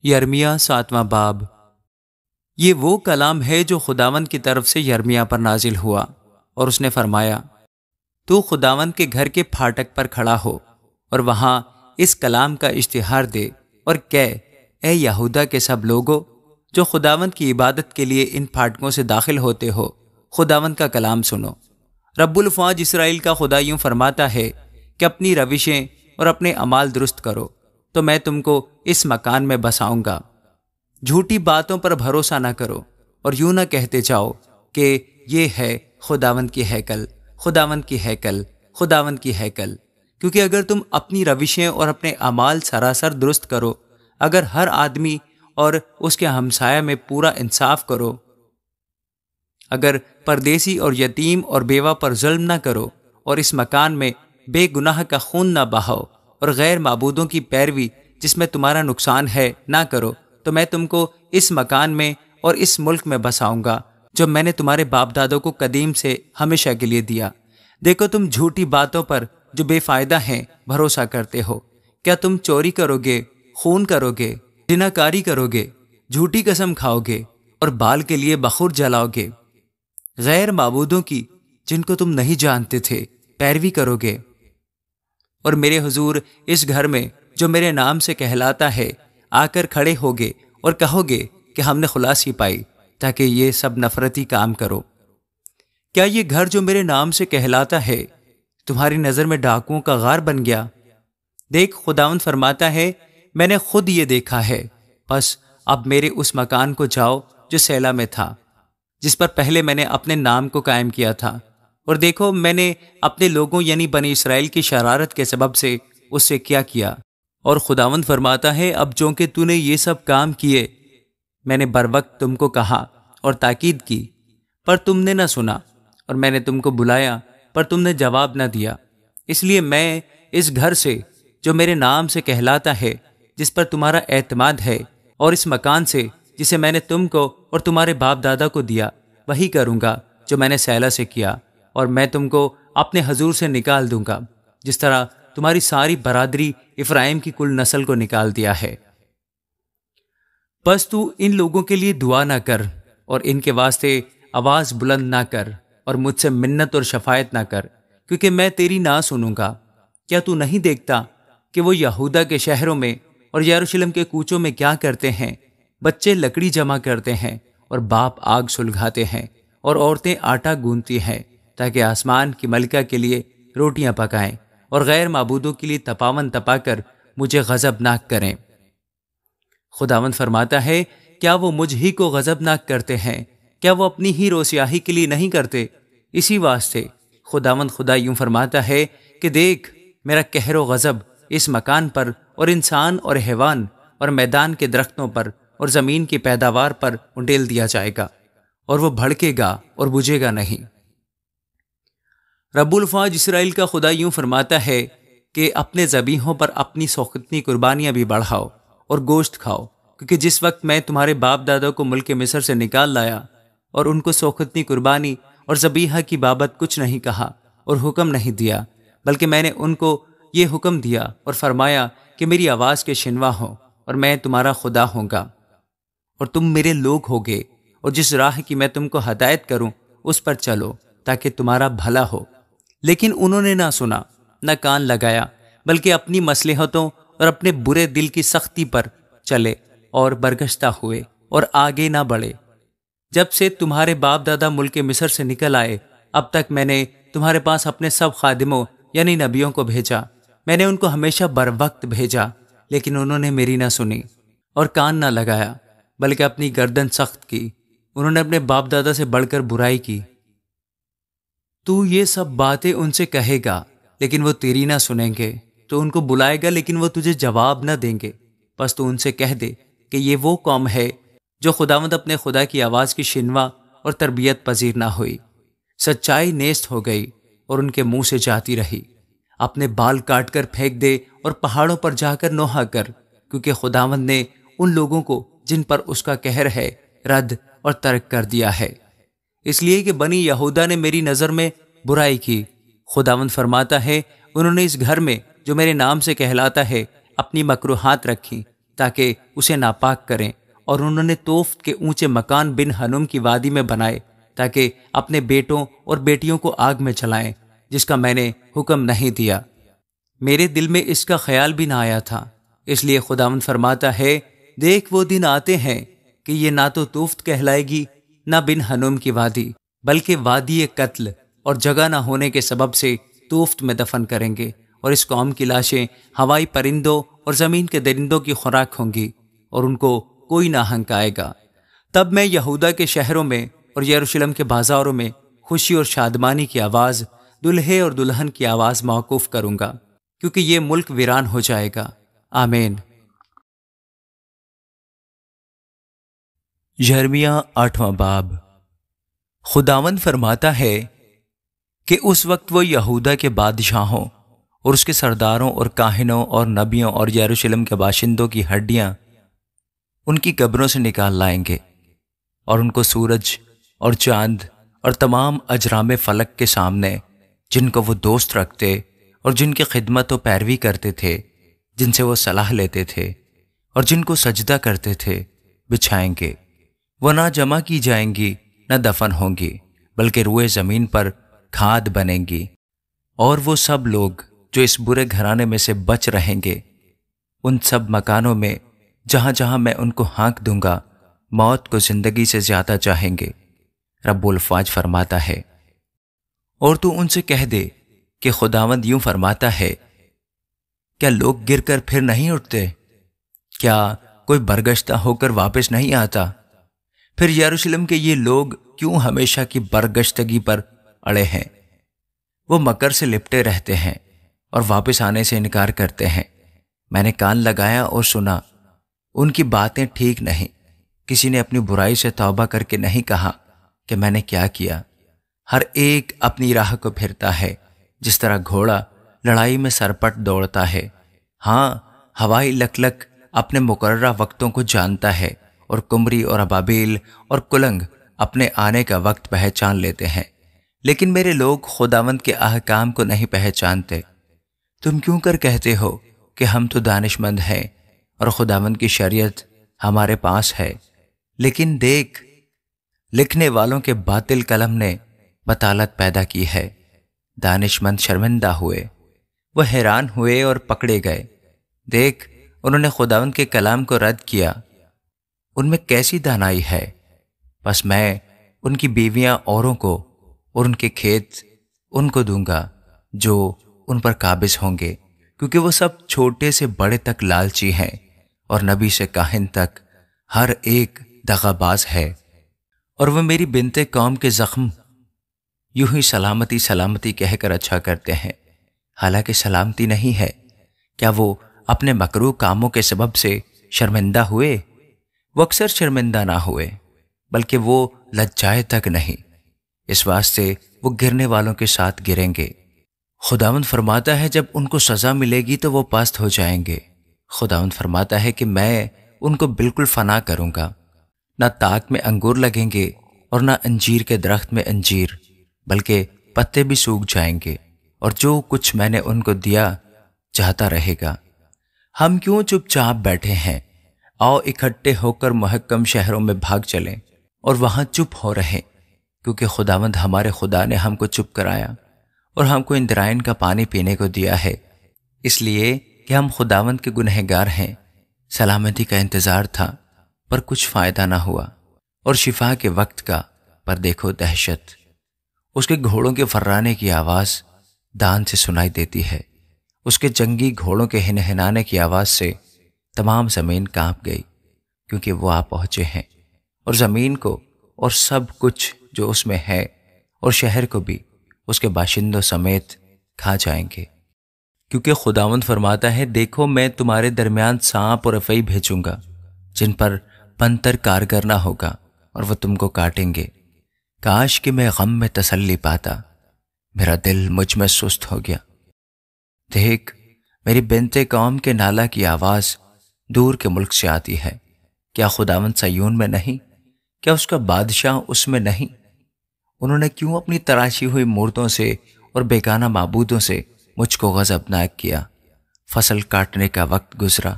یرمیہ 7واں باب۔ یہ وہ کلام ہے جو خداوند کی طرف سے یرمیہ پر نازل ہوا، اور اس نے فرمایا، تو خداوند کے گھر کے پھاٹک پر کھڑا ہو اور وہاں اس کلام کا اشتہار دے اور کہہ، اے یہودا کے سب لوگو جو خداوند کی عبادت کے لیے ان پھاٹکوں سے داخل ہوتے ہو، خداوند کا کلام سنو۔ رب الفواج اسرائیل کا خدا یوں فرماتا ہے کہ اپنی روشیں اور اپنے اعمال درست کرو تو میں تم کو اس مکان میں بساؤں گا۔ جھوٹی باتوں پر بھروسہ نہ کرو اور یوں نہ کہتے جاؤ کہ یہ ہے خداوند کی ہیکل، خداوند کی ہیکل، خداوند کی ہیکل، کیونکہ اگر تم اپنی روشیں اور اپنے اعمال سراسر درست کرو، اگر ہر آدمی اور اس کے ہمسایہ میں پورا انصاف کرو، اگر پردیسی اور یتیم اور بیوہ پر ظلم نہ کرو اور اس مکان میں بے گناہ کا خون نہ بہاؤ اور غیر معبودوں کی پیروی جس میں تمہارا نقصان ہے نہ کرو، تو میں تم کو اس مکان میں اور اس ملک میں بساؤں گا جو میں نے تمہارے باپ دادوں کو قدیم سے ہمیشہ کے لیے دیا۔ دیکھو تم جھوٹی باتوں پر جو بے فائدہ ہیں بھروسہ کرتے ہو۔ کیا تم چوری کرو گے، خون کرو گے، زناکاری کرو گے، جھوٹی قسم کھاؤ گے اور بال کے لیے بخور جلاؤ گے، غیر معبودوں کی جن کو تم نہیں جانتے تھے پیروی کرو گے، اور میرے حضور اس گھر میں جو میرے نام سے کہلاتا ہے آ کر کھڑے ہوگے اور کہو گے کہ ہم نے خلاصی پائی، تاکہ یہ سب نفرتی کام کرو۔ کیا یہ گھر جو میرے نام سے کہلاتا ہے تمہاری نظر میں ڈاکوؤں کا غار بن گیا؟ دیکھ، خداوند فرماتا ہے، میں نے خود یہ دیکھا ہے، پس اب میرے اس مکان کو جاؤ جو سیلا میں تھا، جس پر پہلے میں نے اپنے نام کو قائم کیا تھا، اور دیکھو میں نے اپنے لوگوں یعنی بنی اسرائیل کی شرارت کے سبب سے اس سے کیا کیا۔ اور خداوند فرماتا ہے، اب چونکہ تو نے یہ سب کام کیے، میں نے بروقت تم کو کہا اور تاکید کی، پر تم نے نہ سنا، اور میں نے تم کو بلایا پر تم نے جواب نہ دیا۔ اس لیے میں اس گھر سے جو میرے نام سے کہلاتا ہے، جس پر تمہارا اعتماد ہے، اور اس مکان سے جسے میں نے تم کو اور تمہارے باپ دادا کو دیا، وہی کروں گا جو میں نے سیلا سے کیا، اور میں تم کو اپنے حضور سے نکال دوں گا، جس طرح تمہاری ساری برادری افرائیم کی کل نسل کو نکال دیا ہے۔ بس تو ان لوگوں کے لیے دعا نہ کر اور ان کے واسطے آواز بلند نہ کر اور مجھ سے منت اور شفاعت نہ کر، کیونکہ میں تیری نہ سنوں گا۔ کیا تو نہیں دیکھتا کہ وہ یہودا کے شہروں میں اور یروشلم کے کوچوں میں کیا کرتے ہیں؟ بچے لکڑی جمع کرتے ہیں اور باپ آگ سلگاتے ہیں اور عورتیں آٹا گوندتی ہیں، تاکہ آسمان کی ملکہ کے لیے روٹیاں پکائیں اور غیر معبودوں کے لیے تپاون تپا کر مجھے غضبناک کریں۔ خداوند فرماتا ہے، کیا وہ مجھ ہی کو غضبناک کرتے ہیں؟ کیا وہ اپنی ہی روسیاہی کے لیے نہیں کرتے؟ اسی واسطے خداوند خدا یوں فرماتا ہے کہ دیکھ، میرا قہر و غضب اس مکان پر اور انسان اور حیوان اور میدان کے درختوں پر اور زمین کی پیداوار پر انڈیل دیا جائے گا، اور وہ بھڑکے گا اور بجھے گا نہیں۔ رب الفواج اسرائیل کا خدا یوں فرماتا ہے کہ اپنے ذبیحوں پر اپنی سوختنی قربانیاں بھی بڑھاؤ اور گوشت کھاؤ، کیونکہ جس وقت میں تمہارے باپ دادا کو ملک مصر سے نکال لایا اور ان کو سوختنی قربانی اور ذبیحہ کی بابت کچھ نہیں کہا اور حکم نہیں دیا، بلکہ میں نے ان کو یہ حکم دیا اور فرمایا کہ میری آواز کے شنوا ہو اور میں تمہارا خدا ہوں گا اور تم میرے لوگ ہوگے، اور جس راہ کی میں تم کو ہدایت کروں اس پر چلو تاکہ تمہارا بھلا ہو۔ لیکن انہوں نے نہ سنا، نہ کان لگایا، بلکہ اپنی مصلحتوں اور اپنے برے دل کی سختی پر چلے اور برگشتہ ہوئے اور آگے نہ بڑھے۔ جب سے تمہارے باپ دادا ملک مصر سے نکل آئے اب تک میں نے تمہارے پاس اپنے سب خادموں یعنی نبیوں کو بھیجا۔ میں نے ان کو ہمیشہ بروقت بھیجا، لیکن انہوں نے میری نہ سنی اور کان نہ لگایا، بلکہ اپنی گردن سخت کی۔ انہوں نے اپنے باپ دادا سے بڑھ کر برائی کی۔ تو یہ سب باتیں ان سے کہے گا، لیکن وہ تیری نہ سنیں گے۔ تو ان کو بلائے گا، لیکن وہ تجھے جواب نہ دیں گے۔ بس تو ان سے کہہ دے کہ یہ وہ قوم ہے جو خداوند اپنے خدا کی آواز کی شنوا اور تربیت پذیر نہ ہوئی۔ سچائی نیست ہو گئی اور ان کے منہ سے جاتی رہی۔ اپنے بال کاٹ کر پھینک دے اور پہاڑوں پر جا کر نوحہ کر، کیونکہ خداوند نے ان لوگوں کو جن پر اس کا قہر ہے رد اور ترک کر دیا ہے، اس لیے کہ بنی یہودا نے میری نظر میں برائی کی۔ خداوند فرماتا ہے، انہوں نے اس گھر میں جو میرے نام سے کہلاتا ہے اپنی مکروہات رکھی، تاکہ اسے ناپاک کریں، اور انہوں نے توفت کے اونچے مکان بن ہنم کی وادی میں بنائے تاکہ اپنے بیٹوں اور بیٹیوں کو آگ میں جلائیں، جس کا میں نے حکم نہیں دیا۔ میرے دل میں اس کا خیال بھی نہ آیا تھا، اس لیے خداوند فرماتا ہے، دیکھ وہ دن آتے ہیں کہ یہ نہ تو توفت کہلائے گی نہ بن ہنم کی وادی، بلکہ وادی قتل، اور جگہ نہ ہونے کے سبب سے توفت میں دفن کریں گے، اور اس قوم کی لاشیں ہوائی پرندوں اور زمین کے درندوں کی خوراک ہوں گی، اور ان کو کوئی نہ ہنکائے گا۔ تب میں یہودا کے شہروں میں اور یروشلم کے بازاروں میں خوشی اور شادمانی کی آواز، دلہے اور دلہن کی آواز موقوف کروں گا، کیونکہ یہ ملک ویران ہو جائے گا۔ آمین۔ یرمیہ 8واں باب۔ خداوند فرماتا ہے کہ اس وقت وہ یہودا کے بادشاہوں اور اس کے سرداروں اور کاہنوں اور نبیوں اور یروشلم کے باشندوں کی ہڈیاں ان کی قبروں سے نکال لائیں گے، اور ان کو سورج اور چاند اور تمام اجرام فلک کے سامنے، جن کو وہ دوست رکھتے اور جن کی خدمت و پیروی کرتے تھے، جن سے وہ صلاح لیتے تھے اور جن کو سجدہ کرتے تھے، بچھائیں گے۔ وہ نہ جمع کی جائیں گی نہ دفن ہوں گی، بلکہ روئے زمین پر کھاد بنیں گی۔ اور وہ سب لوگ جو اس برے گھرانے میں سے بچ رہیں گے، ان سب مکانوں میں جہاں جہاں میں ان کو ہانک دوں گا، موت کو زندگی سے زیادہ چاہیں گے، رب الفاظ فرماتا ہے۔ اور تو ان سے کہہ دے کہ خداوند یوں فرماتا ہے، کیا لوگ گر کر پھر نہیں اٹھتے؟ کیا کوئی برگشتہ ہو کر واپس نہیں آتا؟ پھر یروشلم کے یہ لوگ کیوں ہمیشہ کی برگشتگی پر اڑے ہیں؟ وہ مکر سے لپٹے رہتے ہیں اور واپس آنے سے انکار کرتے ہیں۔ میں نے کان لگایا اور سنا، ان کی باتیں ٹھیک نہیں۔ کسی نے اپنی برائی سے توبہ کر کے نہیں کہا کہ میں نے کیا کیا۔ ہر ایک اپنی راہ کو پھرتا ہے، جس طرح گھوڑا لڑائی میں سرپٹ دوڑتا ہے۔ ہاں، ہوائی لکلک اپنے مقررہ وقتوں کو جانتا ہے، اور کمری اور ابابیل اور کلنگ اپنے آنے کا وقت پہچان لیتے ہیں، لیکن میرے لوگ خداوند کے احکام کو نہیں پہچانتے۔ تم کیوں کر کہتے ہو کہ ہم تو دانش مند ہیں اور خداوند کی شریعت ہمارے پاس ہے؟ لیکن دیکھ، لکھنے والوں کے باطل قلم نے بطالت پیدا کی ہے۔ دانش مند شرمندہ ہوئے، وہ حیران ہوئے اور پکڑے گئے۔ دیکھ، انہوں نے خداوند کے کلام کو رد کیا۔ ان میں کیسی دانائی ہے! بس میں ان کی بیویاں اوروں کو اور ان کے کھیت ان کو دوں گا جو ان پر قابض ہوں گے، کیونکہ وہ سب چھوٹے سے بڑے تک لالچی ہیں، اور نبی سے کاہن تک ہر ایک دغا باز ہے۔ اور وہ میری بنت قوم کے زخم یوں ہی سلامتی سلامتی کہہ کر اچھا کرتے ہیں، حالانکہ سلامتی نہیں ہے۔ کیا وہ اپنے مکروہ کاموں کے سبب سے شرمندہ ہوئے؟ وہ اکثر شرمندہ نہ ہوئے، بلکہ وہ لجائے تک نہیں۔ اس واسطے وہ گرنے والوں کے ساتھ گریں گے۔ خداوند فرماتا ہے، جب ان کو سزا ملے گی تو وہ پست ہو جائیں گے۔ خداوند فرماتا ہے کہ میں ان کو بالکل فنا کروں گا، نہ تاک میں انگور لگیں گے اور نہ انجیر کے درخت میں انجیر، بلکہ پتے بھی سوکھ جائیں گے، اور جو کچھ میں نے ان کو دیا جاتا رہے گا۔ ہم کیوں چپ چاپ بیٹھے ہیں؟ آؤ اکٹھے ہو کر محکم شہروں میں بھاگ چلیں اور وہاں چپ ہو رہیں، کیونکہ خداوند ہمارے خدا نے ہم کو چپ کرایا اور ہم کو اندرائن کا پانی پینے کو دیا ہے، اس لیے کہ ہم خداوند کے گنہگار ہیں۔ سلامتی کا انتظار تھا پر کچھ فائدہ نہ ہوا، اور شفا کے وقت کا پر دیکھو دہشت۔ اس کے گھوڑوں کے فرانے کی آواز دان سے سنائی دیتی ہے، اس کے جنگی گھوڑوں کے ہنہنانے کی آواز سے تمام زمین کانپ گئی، کیونکہ وہ آ پہنچے ہیں، اور زمین کو اور سب کچھ جو اس میں ہے، اور شہر کو بھی اس کے باشندوں سمیت کھا جائیں گے۔ کیونکہ خداوند فرماتا ہے، دیکھو میں تمہارے درمیان سانپ اور افعی بھیجوں گا، جن پر پنتر کارگر نہ ہوگا، اور وہ تم کو کاٹیں گے۔ کاش کہ میں غم میں تسلی پاتا، میرا دل مجھ میں سست ہو گیا۔ دیکھ، میری بنت قوم کے نالہ کی آواز دور کے ملک سے آتی ہے۔ کیا خداوند سیون میں نہیں؟ کیا اس کا بادشاہ اس میں نہیں؟ انہوں نے کیوں اپنی تراشی ہوئی مورتوں سے اور بیگانہ معبودوں سے مجھ کو غضبناک کیا؟ فصل کاٹنے کا وقت گزرا،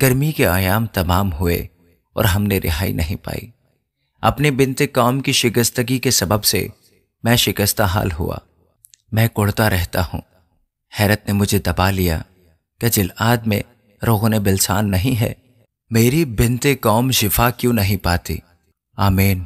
گرمی کے ایام تمام ہوئے اور ہم نے رہائی نہیں پائی۔ اپنے بنت قوم کی شکستگی کے سبب سے میں شکستہ حال ہوا، میں کڑتا رہتا ہوں۔ حیرت نے مجھے دبا لیا کہ جلعاد میں روغن بلسان نہیں ہے، میری بنت قوم شفا کیوں نہیں پاتی؟ آمین۔